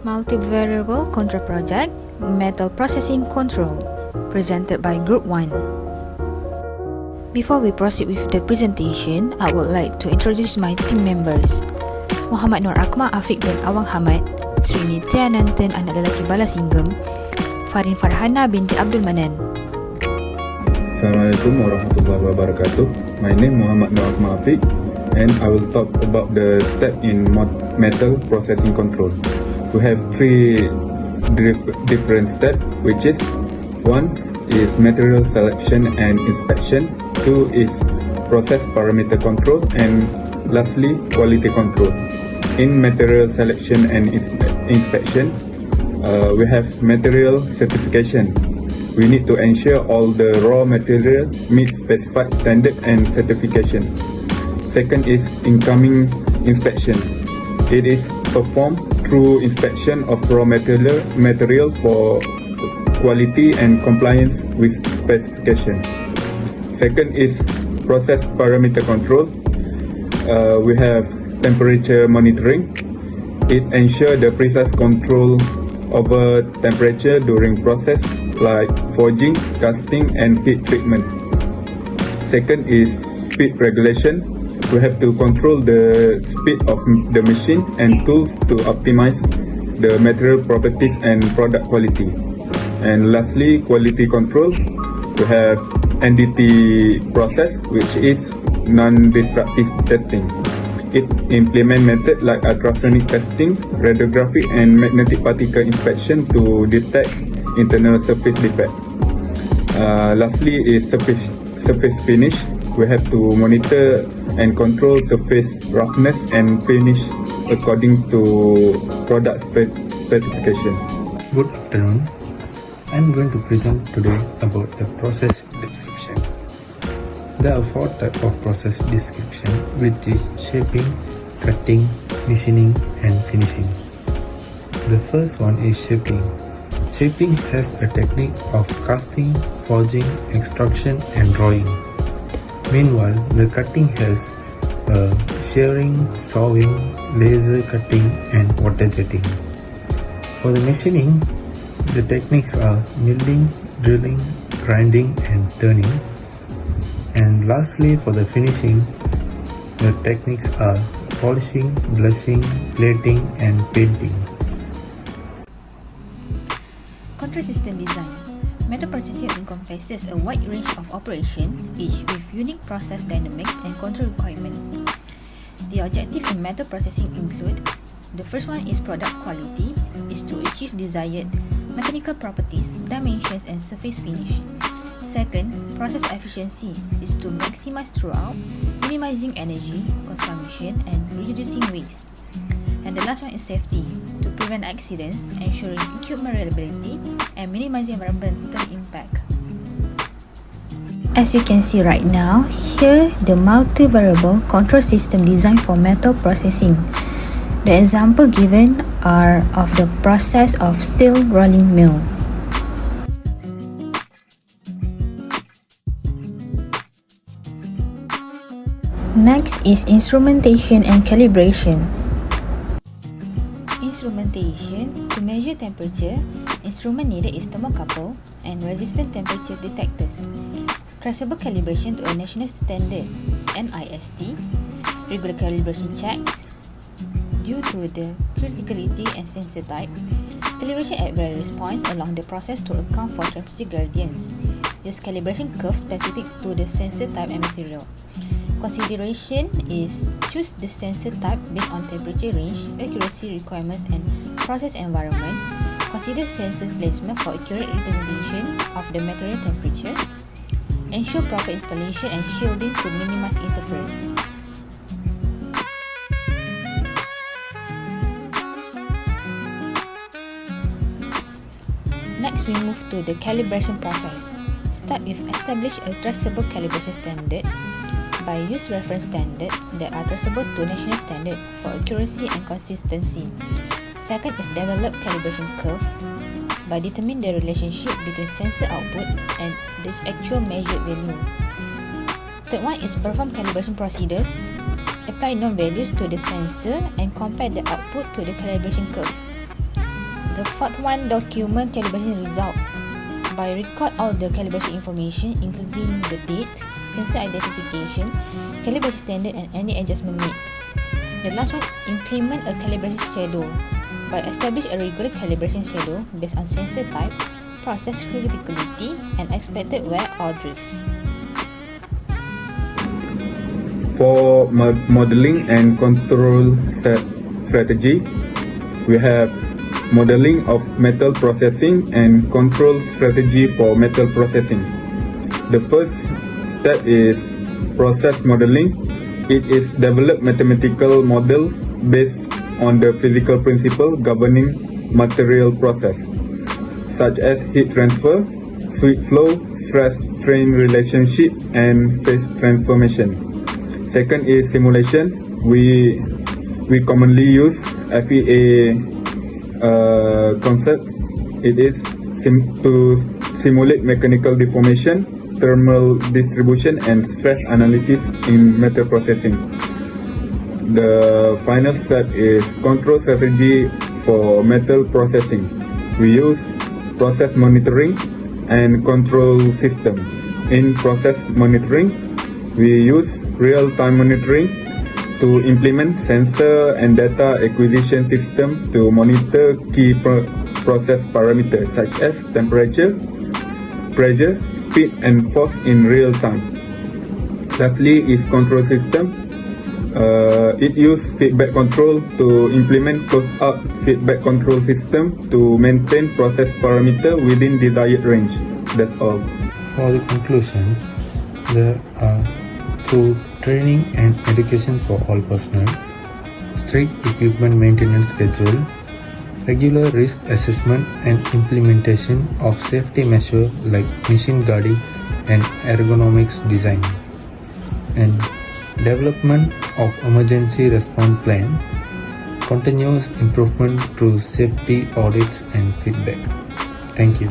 Multivariable Control Project Metal Processing Control, presented by Group 1. Before we proceed with the presentation, I would like to introduce my team members. Muhammad Nur Akmal Afiq bin Awang Hamad, Sri Nitya Nantan anak lelaki Balasinggam, Farin Farhana binti Abdul Manan. Assalamualaikum warahmatullahi wabarakatuh. My name Muhammad Nur Akmal Afiq, and I will talk about the step in metal processing control. We have three different steps, which is: one is material selection and inspection, two is process parameter control, and lastly quality control. In material selection and inspection, we have material certification. We need to ensure all the raw material meet specified standard and certification. Second is incoming inspection. It is performed through inspection of raw material for quality and compliance with specification. Second is process parameter control. We have temperature monitoring. It ensures the precise control over temperature during process like forging, casting, and heat treatment. Second is speed regulation. We have to control the speed of the machine and tools to optimize the material properties and product quality. And lastly, quality control. We have NDT process, which is non-destructive testing. It implements methods like ultrasonic testing, radiography, and magnetic particle inspection to detect internal surface defect. Lastly is surface finish. We have to monitor and control surface roughness and finish according to product specification. Good afternoon. I'm going to present today about the process description. There are four types of process description, which is shaping, cutting, machining, and finishing. The first one is shaping. Shaping has a technique of casting, forging, extrusion, and drawing. Meanwhile, the cutting has shearing, sawing, laser cutting, and water jetting. For the machining, the techniques are milling, drilling, grinding, and turning. And lastly, for the finishing, the techniques are polishing, blushing, plating, and painting. Control system design. Metal processing encompasses a wide range of operations, each with unique process dynamics and control requirements. The objective in metal processing include: the first one is product quality, is to achieve desired mechanical properties, dimensions, and surface finish. Second, process efficiency is to maximize throughput, minimizing energy consumption and reducing waste. And the last one is safety, to prevent accidents, ensuring equipment reliability, and minimizing environmental impact. As you can see right now, here the multivariable control system designed for metal processing. The example given are of the process of steel rolling mill. Next is instrumentation and calibration. Instrumentation. To measure temperature, instrument needed is thermocouple and resistant temperature detectors. Traceable calibration to a national standard (NIST). Regular calibration checks. Due to the criticality and sensor type, calibration at various points along the process to account for temperature gradients. Use calibration curve specific to the sensor type and material. Consideration is choose the sensor type based on temperature range, accuracy requirements, and process environment. Consider sensor placement for accurate representation of the material temperature. Ensure proper installation and shielding to minimize interference. Next, we move to the calibration process. Start with establish a traceable calibration standard by use reference standard that are traceable to national standard for accuracy and consistency. Second is develop calibration curve by determine the relationship between sensor output and the actual measured value. Third one is perform calibration procedures. Apply known values to the sensor and compare the output to the calibration curve. The fourth one, document calibration result. By record all the calibration information, including the date, sensor identification, calibration standard, and any adjustment made. The last one, implement a calibration schedule. By establish a regular calibration schedule based on sensor type, process criticality, and expected wear or drift. For modeling and control strategy, we have modeling of metal processing and control strategy for metal processing. The first step is process modeling. It is develop mathematical models based on the physical principle governing material process, such as heat transfer, fluid flow, stress-strain relationship, and phase transformation. Second is simulation. We commonly use FEA concept. It is to simulate mechanical deformation, thermal distribution, and stress analysis in metal processing. The final step is control strategy for metal processing. We use process monitoring and control system. In process monitoring, we use real-time monitoring to implement sensor and data acquisition system to monitor key process parameters such as temperature, pressure, speed, and force in real time. Lastly is control system. It uses feedback control to implement closed-up feedback control system to maintain process parameter within desired range. That's all. For the conclusion, there are through training and education for all personnel, strict equipment maintenance schedule, regular risk assessment and implementation of safety measures like machine guarding and ergonomics design, and development of emergency response plan, continuous improvement through safety audits and feedback. Thank you.